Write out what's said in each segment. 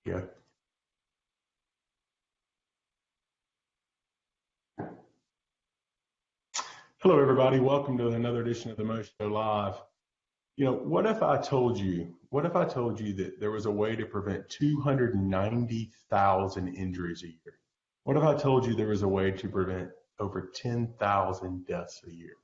Yeah. Hello, everybody. Welcome to another edition of the Mo Show Live. What if I told you that there was a way to prevent 290,000 injuries a year? What if I told you there was a way to prevent over 10,000 deaths a year?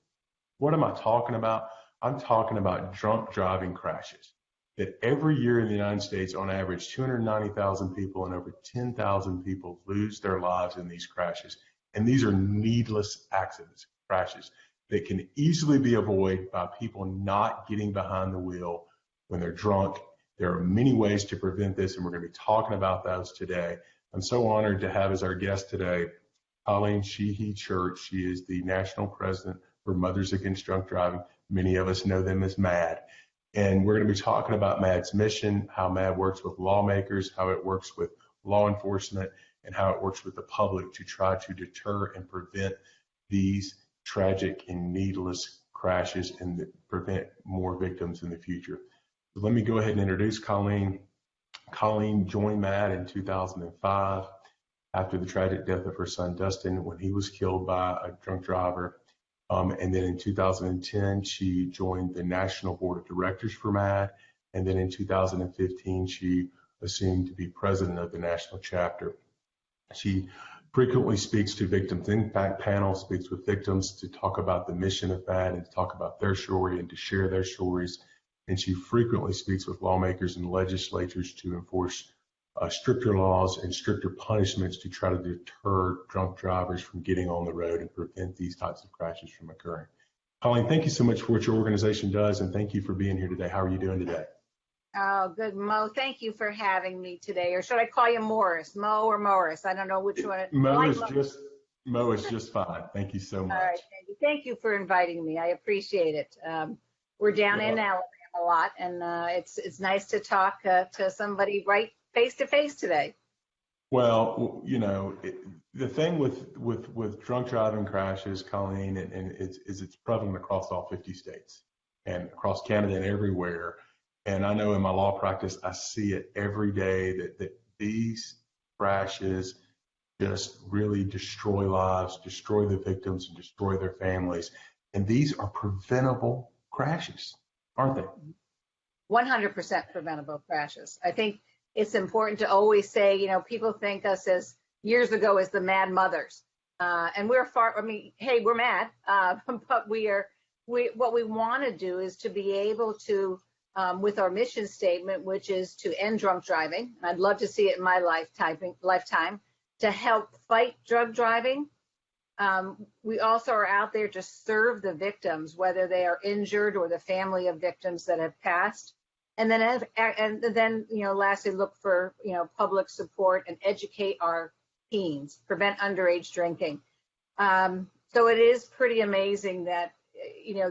What am I talking about? I'm talking about drunk driving crashes. That every year in the United States, on average, 290,000 people and over 10,000 people lose their lives in these crashes. And these are needless accidents, crashes that can easily be avoided by people not getting behind the wheel when they're drunk. There are many ways to prevent this, and we're going to be talking about those today. I'm so honored to have as our guest today, Colleen Sheehey-Church. She is the national president for Mothers Against Drunk Driving. Many of us know them as MADD. And we're going to be talking about MADD's mission, how MADD works with lawmakers, how it works with law enforcement, and how it works with the public to try to deter and prevent these tragic and needless crashes and prevent more victims in the future. So let me go ahead and introduce Colleen. Colleen joined MADD in 2005 after the tragic death of her son Dustin when he was killed by a drunk driver. And then in 2010, she joined the National Board of Directors for MADD. And then in 2015, she assumed to be president of the national chapter. She frequently speaks to victims impact panels, speaks with victims to talk about the mission of MADD and to talk about their story and to share their stories. And she frequently speaks with lawmakers and legislatures to enforce stricter laws and stricter punishments to try to deter drunk drivers from getting on the road and prevent these types of crashes from occurring. Colleen, thank you so much for what your organization does, and thank you for being here today. How are you doing today? Oh, good, Mo. Thank you for having me today. Or should I call you Morris? Mo or Morris? I don't know which one. Mo is just fine. Thank you so much. All right, thank you for inviting me. I appreciate it. We're down in Alabama a lot, and it's nice to talk to somebody right face to face today. Well, the thing with drunk driving crashes, Colleen, and it's prevalent across all 50 states and across Canada and everywhere. And I know in my law practice, I see it every day that these crashes just really destroy lives, destroy the victims, and destroy their families. And these are preventable crashes, aren't they? 100% preventable crashes. I think it's important to always say, people think us as years ago as the MADD mothers. And we're hey, we're MADD, but what we want to do is to be able to, with our mission statement, which is to end drunk driving. I'd love to see it in my lifetime to help fight drug driving. We also are out there to serve the victims, whether they are injured or the family of victims that have passed. And then, lastly, look for, public support and educate our teens, prevent underage drinking. So it is pretty amazing that,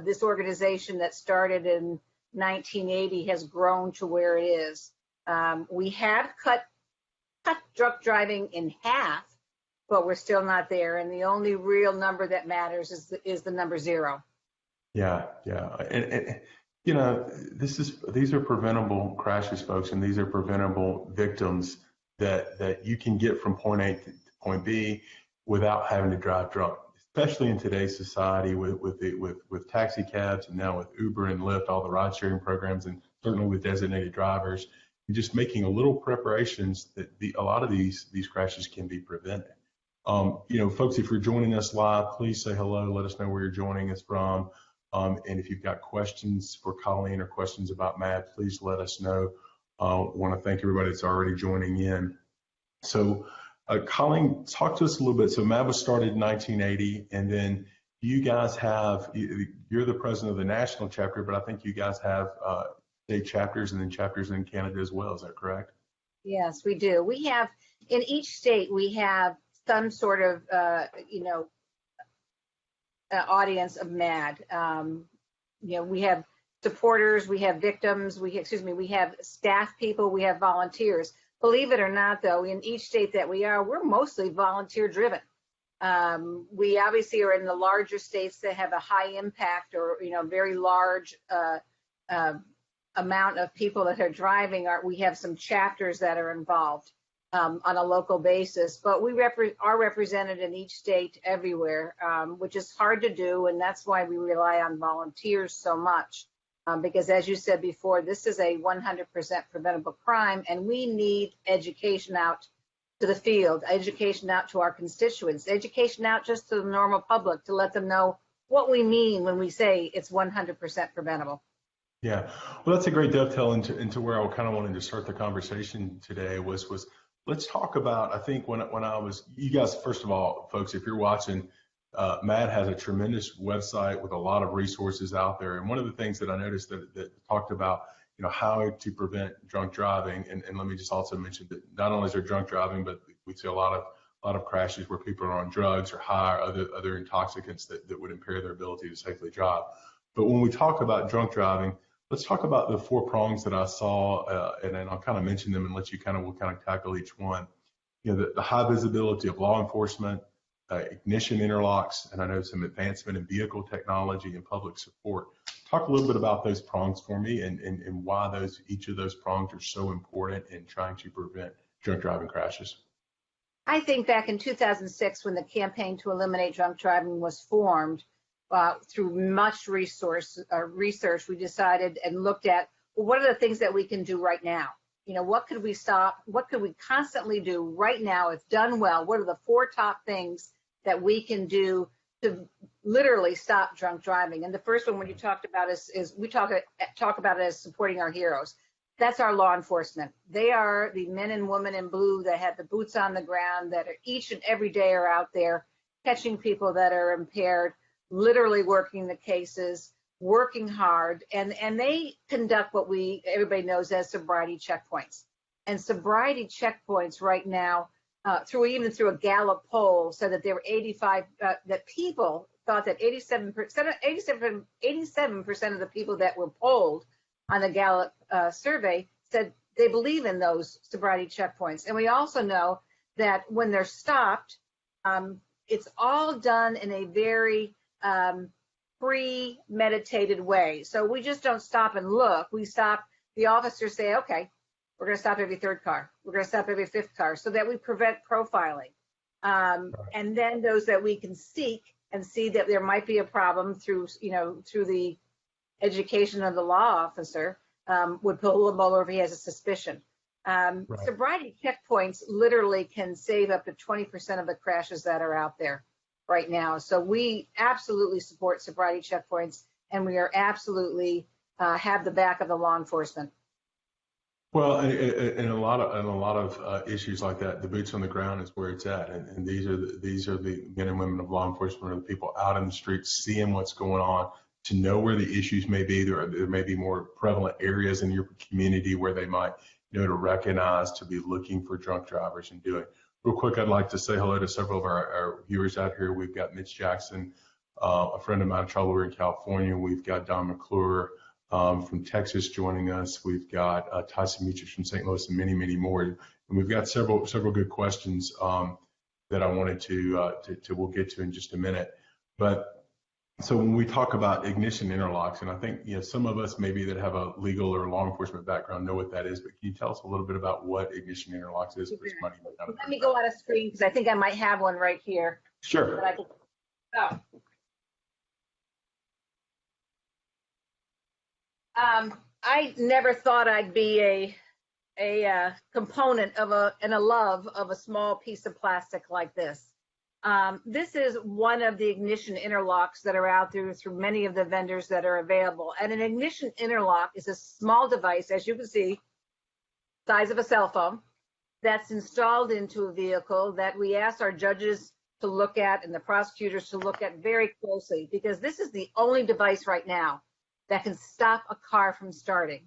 this organization that started in 1980 has grown to where it is. We have cut drunk driving in half, but we're still not there. And the only real number that matters is the number 0. Yeah. And these are preventable crashes, folks, and these are preventable victims that you can get from point A to point B without having to drive drunk, especially in today's society with taxi cabs and now with Uber and Lyft, all the ride sharing programs, and certainly with designated drivers, and just making a little preparations that a lot of these crashes can be prevented. Folks, if you're joining us live, please say hello. Let us know where you're joining us from. And if you've got questions for Colleen or questions about MADD, please let us know. I want to thank everybody that's already joining in. So, Colleen, talk to us a little bit. So MADD was started in 1980, and then you guys you're the president of the national chapter, but I think you guys have state chapters and then chapters in Canada as well. Is that correct? Yes, we do. We have, in each state, we have some sort of, audience of MADD. We have supporters, we have victims, we have staff people, we have volunteers. Believe it or not, though, in each state that we're mostly volunteer driven. We obviously are in the larger states that have a high impact or, very large amount of people that are driving, we have some chapters that are involved on a local basis, but we are represented in each state everywhere, which is hard to do, and that's why we rely on volunteers so much. Because as you said before, this is a 100% preventable crime, and we need education out to the field, education out to our constituents, education out just to the normal public to let them know what we mean when we say it's 100% preventable. Yeah, well, that's a great dovetail into where I kind of wanted to start the conversation today was let's talk about, I think when I was, you guys, first of all, folks, if you're watching, Matt has a tremendous website with a lot of resources out there. And one of the things that I noticed that talked about, how to prevent drunk driving. And let me just also mention that not only is there drunk driving, but we see a lot of crashes where people are on drugs or high or other intoxicants that would impair their ability to safely drive. But when we talk about drunk driving, let's talk about the 4 prongs that I saw, and then I'll kind of mention them and let you we'll tackle each one. The high visibility of law enforcement, ignition interlocks, and I know some advancement in vehicle technology and public support. Talk a little bit about those prongs for me and why each of those prongs are so important in trying to prevent drunk driving crashes. I think back in 2006, when the campaign to eliminate drunk driving was formed, through much research, we decided and looked at, well, what are the things that we can do right now? What could we stop? What could we constantly do right now if done well? What are the 4 top things that we can do to literally stop drunk driving? And the first one, when you talked about is we talk about it as supporting our heroes. That's our law enforcement. They are the men and women in blue that have the boots on the ground, that are each and every day are out there catching people that are impaired, literally working the cases, working hard, and they conduct what everybody knows as sobriety checkpoints. And sobriety checkpoints right now, even through a Gallup poll, said that there were 85 that people thought that 87% of the people that were polled on the Gallup survey said they believe in those sobriety checkpoints. And we also know that when they're stopped, it's all done in a very premeditated way. So we just don't stop and look. We stop, the officers say, okay, we're going to stop every 3rd car. We're going to stop every 5th car, so that we prevent profiling. And then those that we can seek and see that there might be a problem through the education of the law officer, would pull him over if he has a suspicion. Sobriety checkpoints literally can save up to 20% of the crashes that are out there right now. So we absolutely support sobriety checkpoints, and we are absolutely have the back of the law enforcement. Well, in a lot of issues like that, the boots on the ground is where it's at, and these are the men and women of law enforcement, or the people out in the streets seeing what's going on, to know where the issues may be. There may be more prevalent areas in your community where they might to recognize, to be looking for drunk drivers and doing. Real quick, I'd like to say hello to several of our viewers out here. We've got Mitch Jackson, a friend of mine, travel in California. We've got Don McClure from Texas joining us. We've got Tyson Muchich from St. Louis, and many, many more. And we've got several good questions that I wanted to we'll get to in just a minute. But so when we talk about ignition interlocks, and I think some of us maybe that have a legal or law enforcement background know what that is, but can you tell us a little bit about what ignition interlocks is? For somebody who might not have Let me go out of screen, because I think I might have one right here. Sure. I never thought I'd be a component of and a love of a small piece of plastic like this. This is one of the ignition interlocks that are out there through many of the vendors that are available. And an ignition interlock is a small device, as you can see, size of a cell phone, that's installed into a vehicle that we ask our judges to look at and the prosecutors to look at very closely, because this is the only device right now that can stop a car from starting.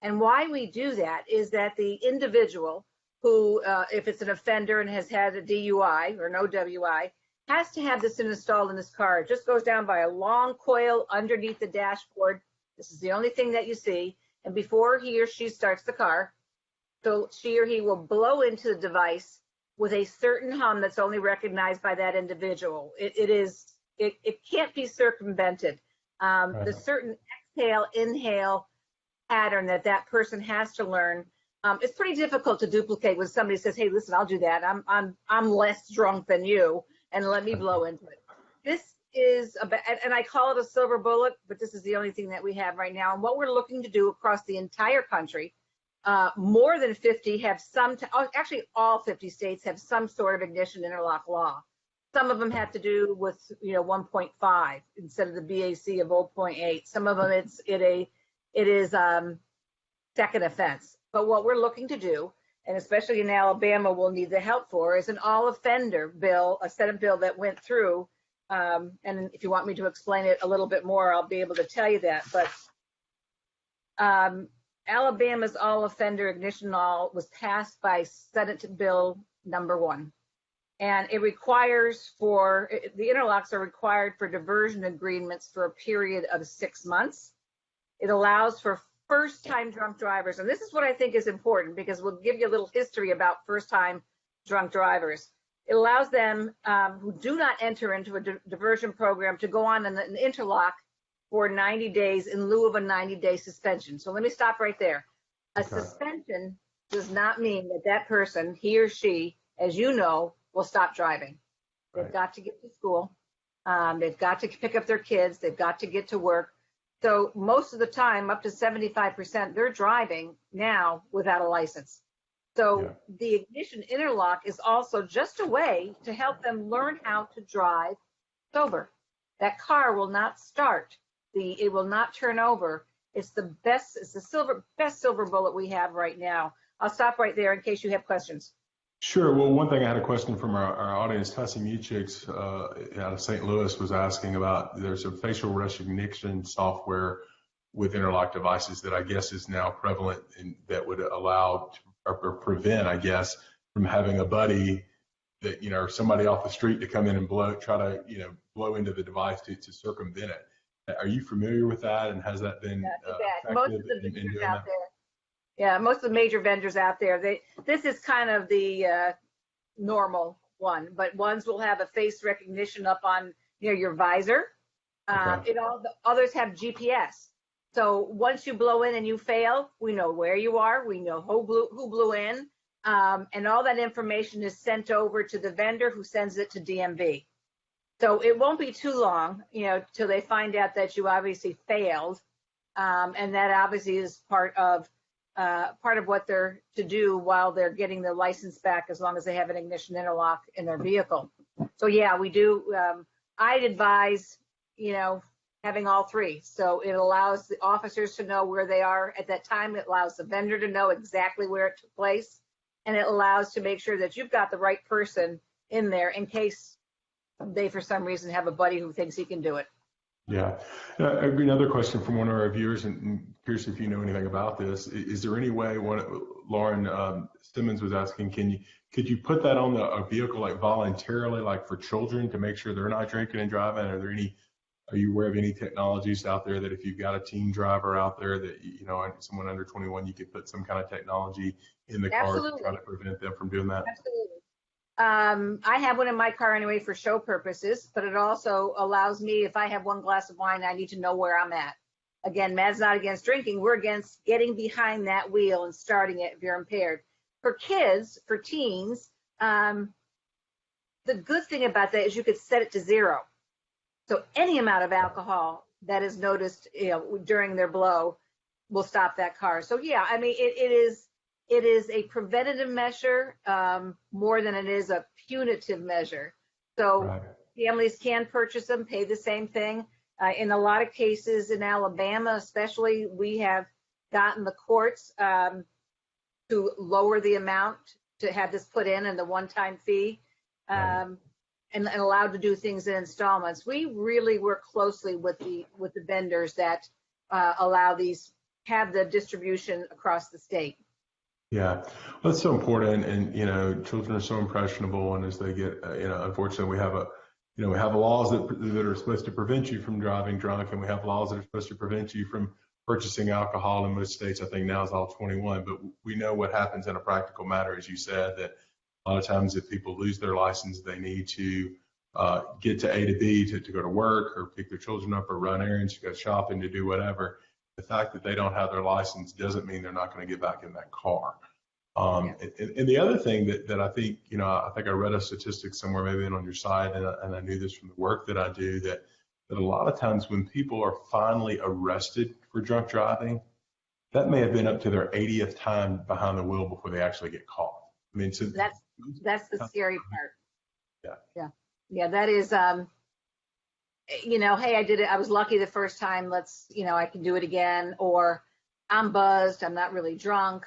And why we do that is that the individual who, if it's an offender and has had a DUI or no WI, has to have this installed in his car. It just goes down by a long coil underneath the dashboard. This is the only thing that you see. And before he or she starts the car, so she or he will blow into the device with a certain hum that's only recognized by that individual. It can't be circumvented. The certain exhale, inhale pattern that that person has to learn. It's pretty difficult to duplicate when somebody says, "Hey, listen, I'll do that. I'm less drunk than you, and let me blow into it." This is and I call it a silver bullet, but this is the only thing that we have right now. And what we're looking to do across the entire country, more than 50 have actually all 50 states have some sort of ignition interlock law. Some of them have to do with 1.5 instead of the BAC of 0.8. Some of them it is second offense. But what we're looking to do, and especially in Alabama, we'll need the help for, is an all-offender bill, a Senate bill that went through. And if you want me to explain it a little bit more, I'll be able to tell you that. But Alabama's all-offender ignition law was passed by Senate Bill number 1. And it requires the interlocks are required for diversion agreements for a period of 6 months. It allows for first-time drunk drivers. And this is what I think is important, because we'll give you a little history about first-time drunk drivers. It allows them who do not enter into a diversion program to go on an interlock for 90 days in lieu of a 90-day suspension. So let me stop right there. A suspension does not mean that that person, he or she, as you know, will stop driving. They've got to get to school. They've got to pick up their kids. They've got to get to work. So most of the time, up to 75%, they're driving now without a license. So the ignition interlock is also just a way to help them learn how to drive sober. That car will not start. It will not turn over. It's the best silver bullet we have right now. I'll stop right there in case you have questions. Sure. Well, one thing I had a question from our audience, Tessie Muchix out of St. Louis was asking about, there's a facial recognition software with interlock devices that I guess is now prevalent and that would allow or prevent, I guess, from having a buddy that, or somebody off the street to come in and try to blow into the device to circumvent it. Are you familiar with that? And has that been most of the vendors out there? Yeah, most of the major vendors out there, this is kind of the normal one, but ones will have a face recognition up on your visor. The others have GPS. So once you blow in and you fail, we know where you are, we know who blew in, and all that information is sent over to the vendor who sends it to DMV. So it won't be too long, till they find out that you obviously failed, and that obviously is part of what they're to do while they're getting their license back, as long as they have an ignition interlock in their vehicle. So yeah, we do. I'd advise, having all three. So it allows the officers to know where they are at that time. It allows the vendor to know exactly where it took place, and it allows to make sure that you've got the right person in there in case they, for some reason, have a buddy who thinks he can do it. Yeah. Another question from one of our viewers, and curious if you know anything about this. Is there any way, Lauren Simmons was asking, could you put that on a vehicle like voluntarily, like for children, to make sure they're not drinking and driving? Are you aware of any technologies out there that if you've got a teen driver out there that, someone under 21, you could put some kind of technology in the car to try to prevent them from doing that? Absolutely. I have one in my car anyway for show purposes, but it also allows me, if I have one glass of wine, I need to know where I'm at. Again, Matt's not against drinking. We're against getting behind that wheel and starting it if you're impaired. For kids, for teens, the good thing about that is you could set it to 0. So any amount of alcohol that is noticed, during their blow will stop that car. So yeah, I mean, it is a preventative measure more than it is a punitive measure. So families can purchase them, pay the same thing. In a lot of cases in Alabama, especially, we have gotten the courts to lower the amount to have this put in and the one-time fee, and allowed to do things in installments. We really work closely with the vendors that allow these, have the distribution across the state. Yeah, well, that's so important, and children are so impressionable, and as they get, unfortunately, we have laws that are supposed to prevent you from driving drunk, and we have laws that are supposed to prevent you from purchasing alcohol in most states. I think now is all 21, but we know what happens in a practical matter, as you said, that a lot of times if people lose their license, they need to get to A to B to go to work or pick their children up or run errands, to go shopping, to do whatever. The fact that they don't have their license doesn't mean they're not going to get back in that car. And the other thing that I think, I think I read a statistic somewhere, maybe on your site, and I knew this from the work that I do, that a lot of times when people are finally arrested for drunk driving, that may have been up to their 80th time behind the wheel before they actually get caught. I mean, so that's the scary part. Yeah. That is, hey, I did it. I was lucky the first time. I can do it again. Or I'm buzzed. I'm not really drunk.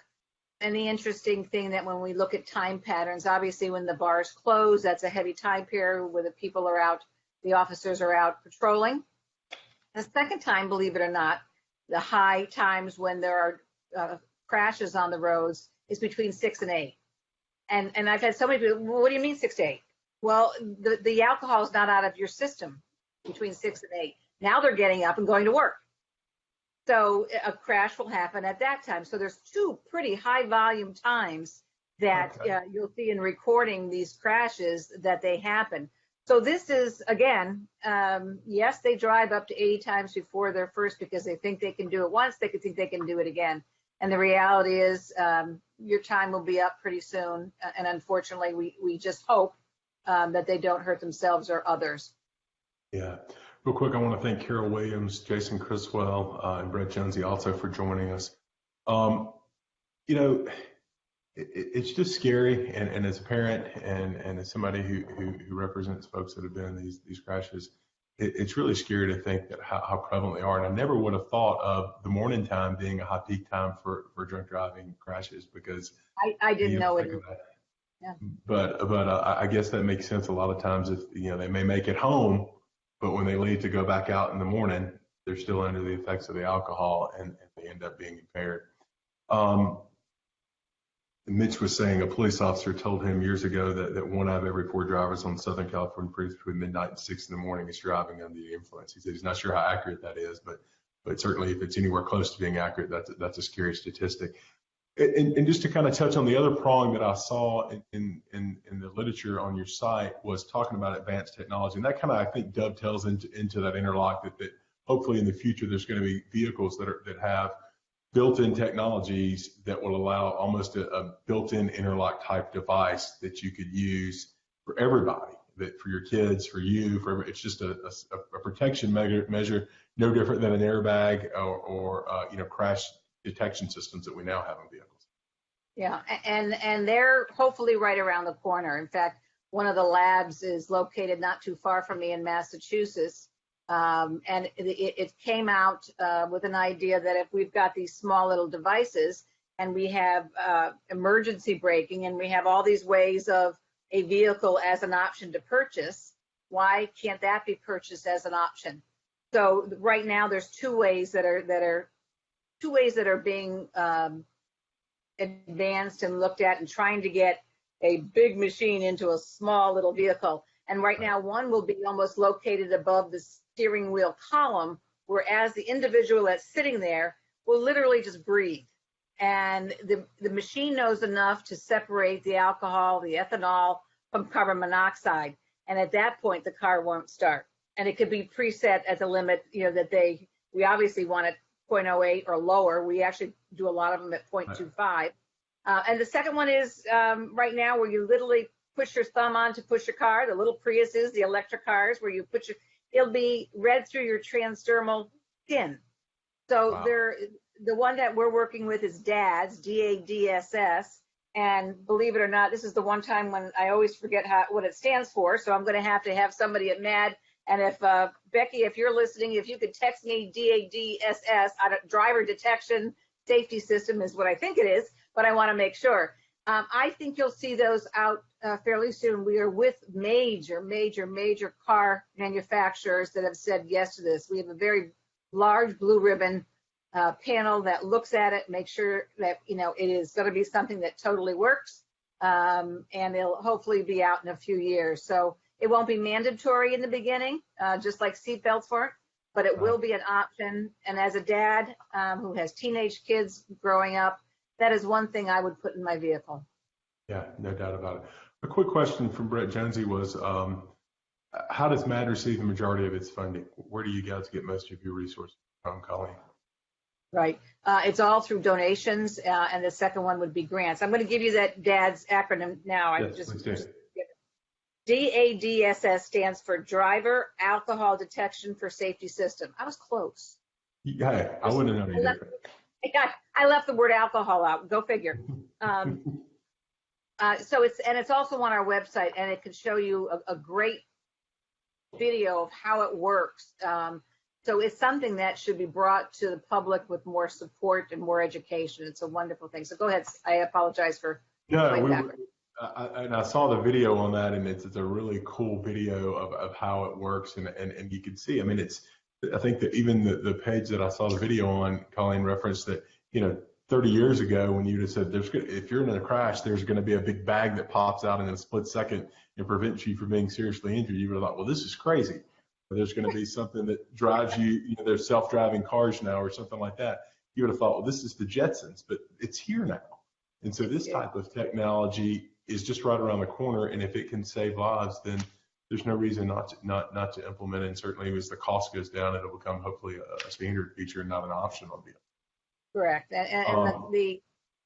And the interesting thing that when we look at time patterns, obviously when the bars close, that's a heavy time period where the people are out, the officers are out patrolling. The second time, believe it or not, the high times when there are crashes on the roads is between 6 and 8. And I've had so many people, well, what do you mean 6 to 8? Well, the alcohol is not out of your system between 6 and 8. Now they're getting up and going to work. So a crash will happen at that time. So there's two pretty high volume times that you'll see in recording these crashes that they happen. So this is, again, yes, they drive up to 80 times before their first because they think they can do it once, they could think they can do it again. And the reality is your time will be up pretty soon. And unfortunately, we just hope that they don't hurt themselves or others. Yeah. Real quick, I want to thank Carol Williams, Jason Criswell, and Brett Jonesy also for joining us. It's just scary, and as a parent and as somebody who represents folks that have been in these crashes, it's really scary to think that how prevalent they are. And I never would have thought of the morning time being a high peak time for drunk driving crashes, because I didn't know it. Yeah. But I guess that makes sense a lot of times. If they may make it home, but when they leave to go back out in the morning, they're still under the effects of the alcohol and they end up being impaired. Mitch was saying a police officer told him years ago that 1 out of every 4 drivers on Southern California streets between midnight and 6 in the morning is driving under the influence. He said he's not sure how accurate that is, but certainly if it's anywhere close to being accurate, that's a scary statistic. And just to kind of touch on the other prong that I saw in the literature on your site was talking about advanced technology. And that kind of, I think, dovetails into that interlock that hopefully in the future there's going to be vehicles that have built-in technologies that will allow almost a built-in interlock type device that you could use for everybody, that for your kids, for you, it's just a protection measure, no different than an airbag or crash detection systems that we now have in vehicles. Yeah, and they're hopefully right around the corner. In fact, one of the labs is located not too far from me in Massachusetts. And it came out with an idea that if we've got these small little devices and we have emergency braking and we have all these ways of a vehicle as an option to purchase, why can't that be purchased as an option? So right now there's two ways that are being advanced and looked at and trying to get a big machine into a small little vehicle. And right now one will be almost located above the steering wheel column, whereas the individual that's sitting there will literally just breathe. And the machine knows enough to separate the alcohol, the ethanol from carbon monoxide. And at that point, the car won't start. And it could be preset at the limit, that we obviously want it 0.08 or lower. We actually do a lot of them at 0.25. And the second one is right now where you literally push your thumb on to push your car, the little Priuses, the electric cars, where you it'll be read through your transdermal skin. So wow. The one that we're working with is DADS, D-A-D-S-S. And believe it or not, this is the one time when I always forget what it stands for. So I'm going to have somebody at MAD. And if Becky, if you're listening, if you could text me DADSS, driver detection safety system is what I think it is, but I want to make sure. I think you'll see those out fairly soon. We are with major car manufacturers that have said yes to this. We have a very large blue ribbon panel that looks at it, makes sure that it is going to be something that totally works, and it'll hopefully be out in a few years. So it won't be mandatory in the beginning, just like seatbelts weren't, but it will be an option. And as a dad who has teenage kids growing up, that is one thing I would put in my vehicle. Yeah, no doubt about it. A quick question from Brett Jonesy was, how does MAD receive the majority of its funding? Where do you guys get most of your resources from, Colleen? Right. It's all through donations, and the second one would be grants. I'm going to give you that DADS acronym now. Yes, please do. DADSS stands for Driver Alcohol Detection for Safety System. I was close. Yeah, I wouldn't have known any different. I left the word alcohol out. Go figure. So it's also on our website, and it can show you a great video of how it works. So it's something that should be brought to the public with more support and more education. It's a wonderful thing. So go ahead. I apologize for. I saw the video on that, and it's a really cool video of how it works, and you can see. I mean, I think that even the page that I saw the video on, Colleen referenced that 30 years ago when you just said if you're in a crash, there's going to be a big bag that pops out in a split second and prevents you from being seriously injured. You would have thought, well, this is crazy. But there's going to be something that drives you. There's self-driving cars now or something like that. You would have thought, well, this is the Jetsons, but it's here now. And so this type of technology is just right around the corner. And if it can save lives, then there's no reason not to implement it. And certainly as the cost goes down, it'll become hopefully a standard feature and not an optional deal. Correct. And the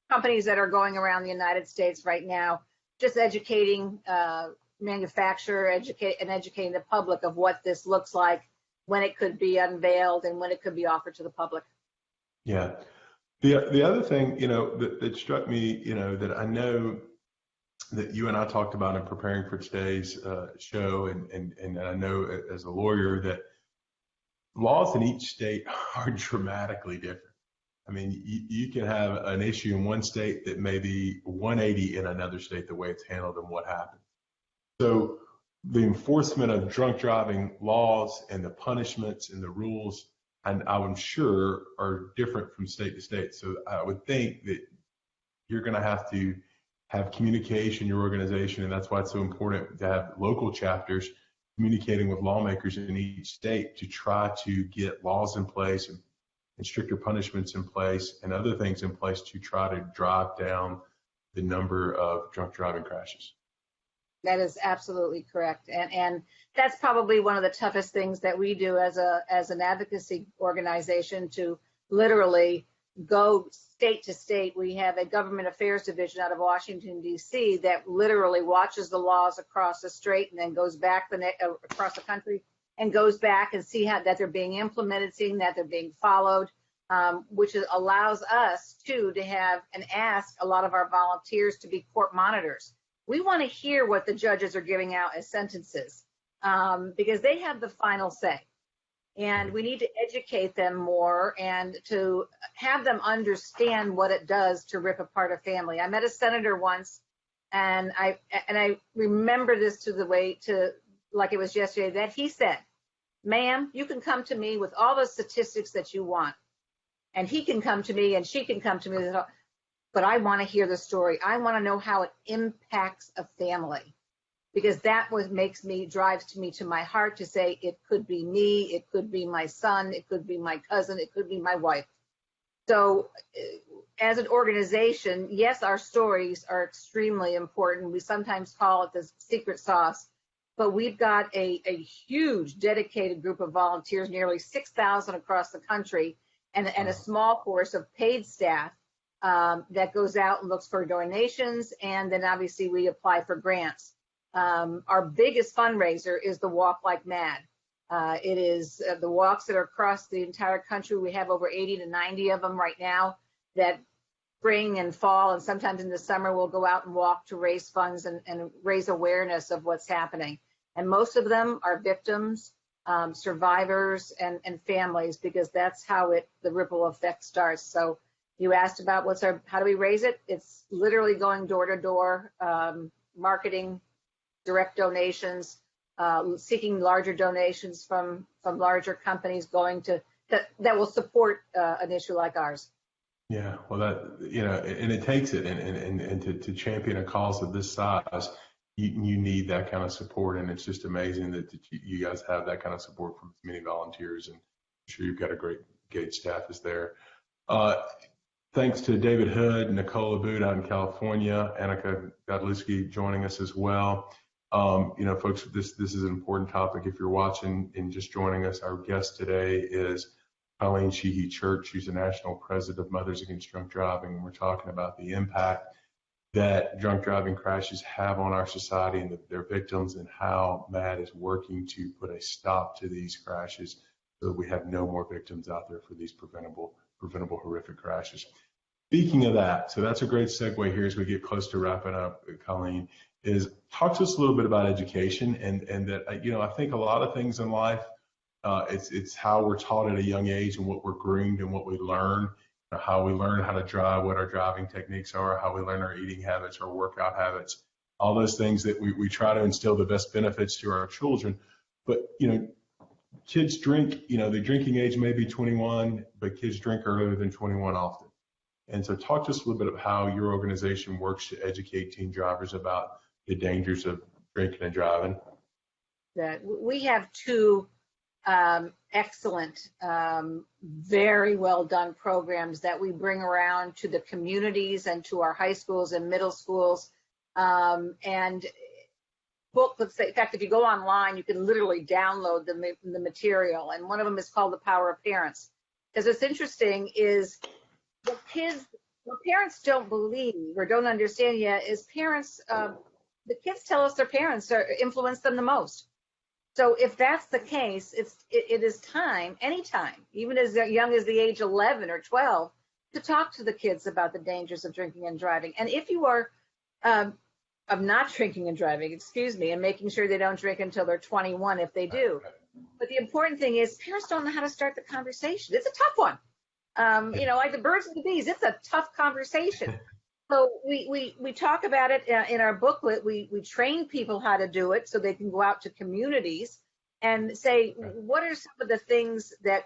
companies that are going around the United States right now, just educating manufacturer, educating the public of what this looks like, when it could be unveiled, and when it could be offered to the public. Yeah. The other thing, that struck me, that I know that you and I talked about in preparing for today's show, and I know as a lawyer that laws in each state are dramatically different. I mean, you can have an issue in one state that may be 180 in another state, the way it's handled and what happens. So the enforcement of drunk driving laws and the punishments and the rules, and I'm sure, are different from state to state. So I would think that you're going to have communication in your organization, and that's why it's so important to have local chapters communicating with lawmakers in each state to try to get laws in place and stricter punishments in place and other things in place to try to drive down the number of drunk driving crashes. That is absolutely correct. And that's probably one of the toughest things that we do as an advocacy organization, to literally go state to state. We have a government affairs division out of Washington, D.C. that literally watches the laws across the state and then goes back across the country and goes back and see that they're being implemented, seeing that they're being followed, which allows us to have and ask a lot of our volunteers to be court monitors. We want to hear what the judges are giving out as sentences, because they have the final say. And we need to educate them more and to have them understand what it does to rip apart a family. I met a senator once, and I remember this like it was yesterday, that he said, "Ma'am, you can come to me with all the statistics that you want, and he can come to me and she can come to me, but I want to hear the story. I want to know how it impacts a family, because that drives me to my heart to say, it could be me, it could be my son, it could be my cousin, it could be my wife." So as an organization, yes, our stories are extremely important. We sometimes call it the secret sauce, but we've got a huge dedicated group of volunteers, nearly 6,000 across the country, and a small force of paid staff that goes out and looks for donations, and then obviously we apply for grants. Our biggest fundraiser is the Walk Like Mad. It is the walks that are across the entire country. We have over 80 to 90 of them right now, that spring and fall, and sometimes in the summer we'll go out and walk to raise funds and raise awareness of what's happening. And most of them are victims, survivors, and families, because that's how the ripple effect starts. So you asked about how do we raise it? It's literally going door to door, marketing, direct donations, seeking larger donations from larger companies that will support an issue like ours. Yeah, well, and it takes it, and to champion a cause of this size, you need that kind of support, and it's just amazing that you guys have that kind of support from many volunteers, and I'm sure you've got a great engaged staff is there. Thanks to David Hood, Nicole Abud out in California, Annika Godlewski joining us as well. Folks, this is an important topic. If you're watching and just joining us, our guest today is Colleen Sheehey-Church. She's the national president of Mothers Against Drunk Driving, and we're talking about the impact that drunk driving crashes have on our society and their victims, and how MAD is working to put a stop to these crashes so that we have no more victims out there for these preventable horrific crashes. Speaking of that, so that's a great segue here as we get close to wrapping up, Colleen, is talk to us a little bit about education, and that, I think a lot of things in life, it's how we're taught at a young age and what we're groomed and what we learn, how we learn how to drive, what our driving techniques are, how we learn our eating habits, our workout habits, all those things that we try to instill the best benefits to our children. But, kids drink, the drinking age may be 21, but kids drink earlier than 21 often. And so talk to us a little bit about how your organization works to educate teen drivers about the dangers of drinking and driving. That we have two excellent, very well done programs that we bring around to the communities and to our high schools and middle schools. And booklets, in fact, if you go online, you can literally download the material. And one of them is called The Power of Parents. Because what's interesting is what parents don't believe or don't understand yet is parents, the kids tell us their parents influence them the most. So if that's the case, it is time, anytime, even as young as the age 11 or 12, to talk to the kids about the dangers of drinking and driving. And if you are of not drinking and driving, and making sure they don't drink until they're 21 if they do. But the important thing is parents don't know how to start the conversation. It's a tough one. Like the birds and the bees, it's a tough conversation. So we talk about it in our booklet. We train people how to do it so they can go out to communities and say, what are some of the things that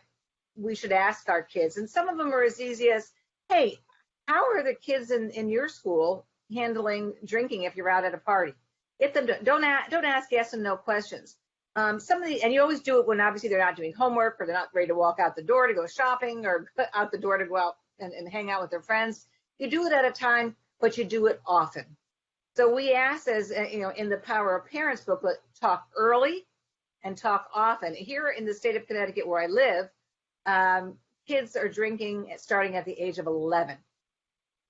we should ask our kids? And some of them are as easy as, hey, how are the kids in your school handling drinking if you're out at a party? Get them to, don't ask yes and no questions. And you always do it when obviously they're not doing homework or they're not ready to walk out the door to go shopping or out the door to go out and hang out with their friends. You do it at a time, but you do it often. So we ask, as in the Power of Parents booklet, talk early and talk often. Here in the state of Connecticut where I live, kids are drinking starting at the age of 11.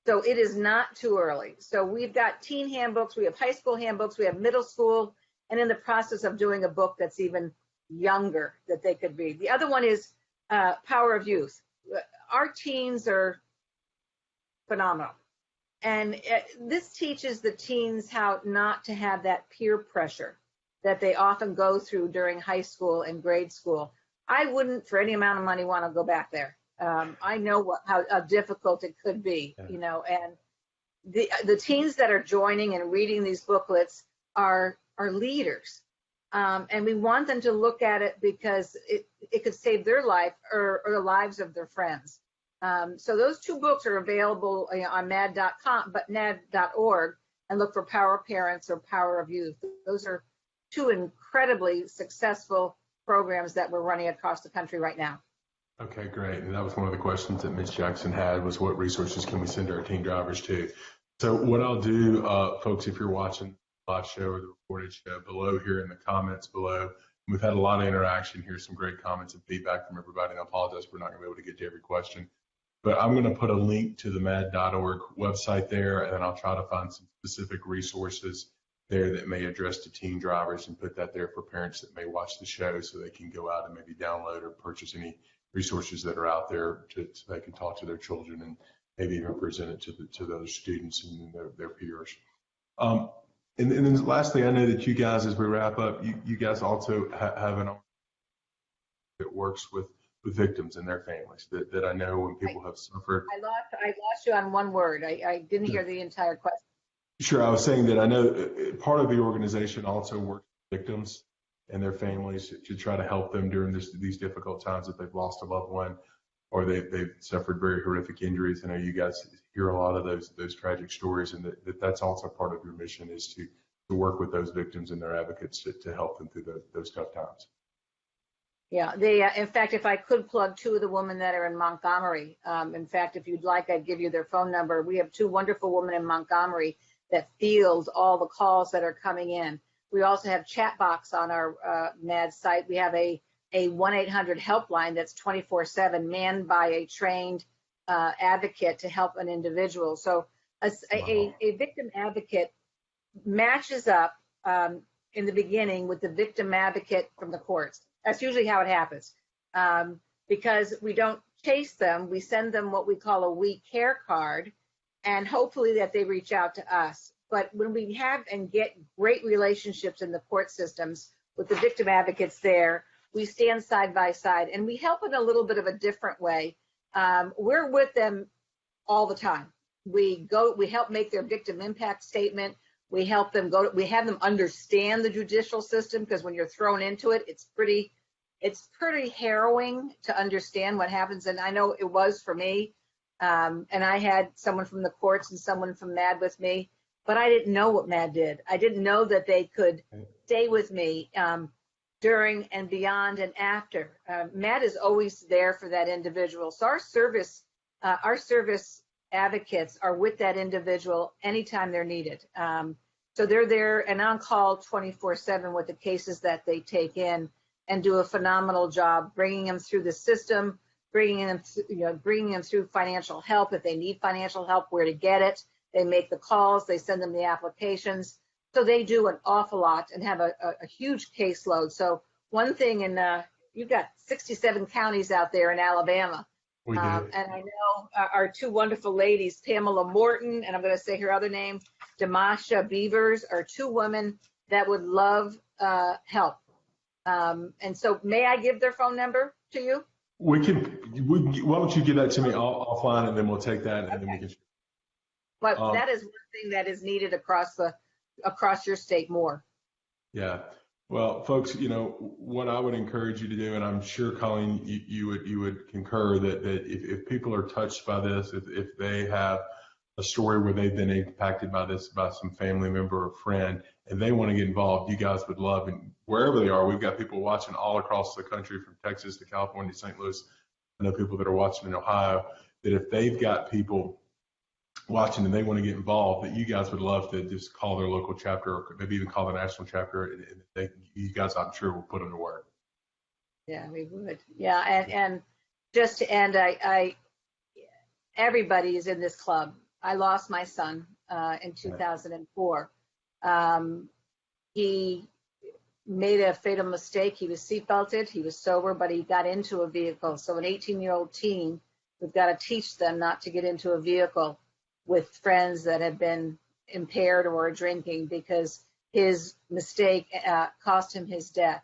So it is not too early. So we've got teen handbooks, we have high school handbooks, we have middle school, and in the process of doing a book that's even younger that they could read. The other one is Power of Youth. Our teens are phenomenal. And this teaches the teens how not to have that peer pressure that they often go through during high school and grade school. I wouldn't for any amount of money want to go back there. I know how difficult it could be, and the teens that are joining and reading these booklets are leaders. And we want them to look at it because it could save their life or the lives of their friends. So those two books are available on mad.com, but mad.org, and look for Power of Parents or Power of Youth. Those are two incredibly successful programs that we're running across the country right now. Okay, great. And that was one of the questions that Ms. Jackson had, was what resources can we send our teen drivers to? So what I'll do, folks, if you're watching the live show or the recorded show, below here in the comments below, we've had a lot of interaction here, some great comments and feedback from everybody, and I apologize we're not going to be able to get to every question. But I'm going to put a link to the mad.org website there, and then I'll try to find some specific resources there that may address to teen drivers, and put that there for parents that may watch the show so they can go out and maybe download or purchase any resources that are out there so they can talk to their children and maybe even present it to those students and their peers. And then lastly, I know that you guys, as we wrap up, you guys also have an that works with victims and their families that I know when people have suffered. I lost you on one word. I didn't hear the entire question. Sure. I was saying that I know part of the organization also works with victims and their families to try to help them during these difficult times that they've lost a loved one or they've suffered very horrific injuries. I know you guys hear a lot of those tragic stories, and that's also part of your mission, is to work with those victims and their advocates to help them through those tough times. Yeah, in fact, if I could plug two of the women that are in Montgomery, in fact, if you'd like, I'd give you their phone number. We have two wonderful women in Montgomery that field all the calls that are coming in. We also have chat box on our MAD site. We have a a 1-800 helpline that's 24/7 manned by a trained advocate to help an individual. So a victim advocate matches up in the beginning with the victim advocate from the courts. That's usually how it happens. Because we don't chase them, we send them what we call a we care card, and hopefully that they reach out to us. But when we have and get great relationships in the court systems with the victim advocates there, we stand side by side and we help in a little bit of a different way. We're with them all the time. We help make their victim impact statement. We help them we have them understand the judicial system, because when you're thrown into it, it's pretty harrowing to understand what happens. And I know it was for me. And I had someone from the courts and someone from MAD with me, but I didn't know what MAD did. I didn't know that they could stay with me during and beyond and after. MAD is always there for that individual. So our service advocates are with that individual anytime they're needed. So they're there and on call 24/7 with the cases that they take in, and do a phenomenal job bringing them through the system, bringing them through financial help. If they need financial help, where to get it. They make the calls, they send them the applications. So they do an awful lot and have a huge caseload. So one thing, you've got 67 counties out there in Alabama. We do. And I know our two wonderful ladies, Pamela Morton, and I'm going to say her other name, Damasha Beavers, are two women that would love help. And so may I give their phone number to you? Why don't you give that to me offline, and then we'll take that, and then we can. But that is one thing that is needed across your state more. Yeah. Well, folks, what I would encourage you to do, and I'm sure, Colleen, you would concur that if people are touched by this, if they have a story where they've been impacted by this, by some family member or friend, and they want to get involved, you guys would love, and wherever they are, we've got people watching all across the country, from Texas to California to St. Louis. I know people that are watching in Ohio, that if they've got people watching and they want to get involved, that you guys would love to just call their local chapter, or maybe even call the national chapter, and you guys, I'm sure, will put them to work. Yeah, we would. Yeah, and just to end, everybody is in this club. I lost my son in 2004. He made a fatal mistake. He was seatbelted, he was sober, but he got into a vehicle. So an 18-year-old teen, we've got to teach them not to get into a vehicle with friends that have been impaired or drinking, because his mistake cost him his death,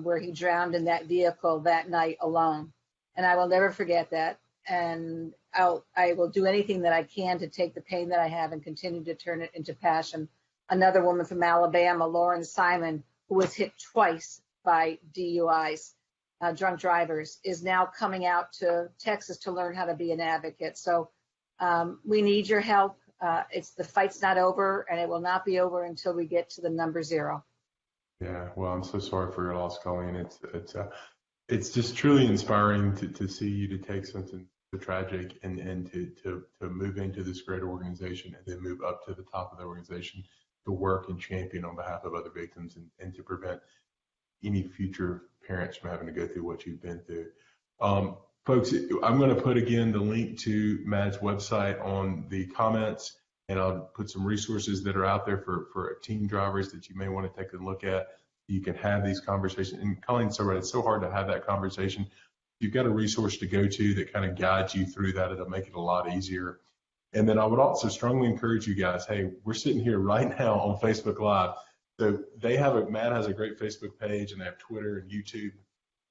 where he drowned in that vehicle that night alone. And I will never forget that. And I will do anything that I can to take the pain that I have and continue to turn it into passion. Another woman from Alabama, Lauren Simon, who was hit twice by DUIs, drunk drivers, is now coming out to Texas to learn how to be an advocate. So we need your help. The fight's not over, and it will not be over until we get to the number 0. Yeah, well, I'm so sorry for your loss, Colleen. It's just truly inspiring to see you to take something so tragic and to move into this great organization, and then move up to the top of the organization to work and champion on behalf of other victims, and to prevent any future parents from having to go through what you've been through. Folks, I'm going to put again the link to MAD's website on the comments, and I'll put some resources that are out there for teen drivers that you may want to take a look at. You can have these conversations. And Colleen's so right, it's so hard to have that conversation. You've got a resource to go to that kind of guides you through that. It'll make it a lot easier. And then I would also strongly encourage you guys, hey, we're sitting here right now on Facebook Live. So MAD has a great Facebook page, and they have Twitter and YouTube.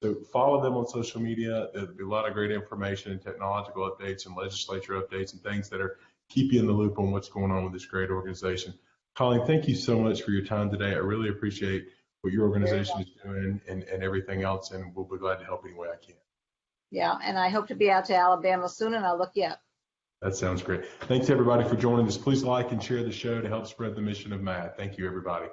So follow them on social media. There'll be a lot of great information and technological updates and legislature updates and things that are keep you in the loop on what's going on with this great organization. Colleen, thank you so much for your time today. I really appreciate what your organization is doing and everything else, and we'll be glad to help any way I can. Yeah, and I hope to be out to Alabama soon, and I'll look you up. That sounds great. Thanks, everybody, for joining us. Please like and share the show to help spread the mission of MAD. Thank you, everybody.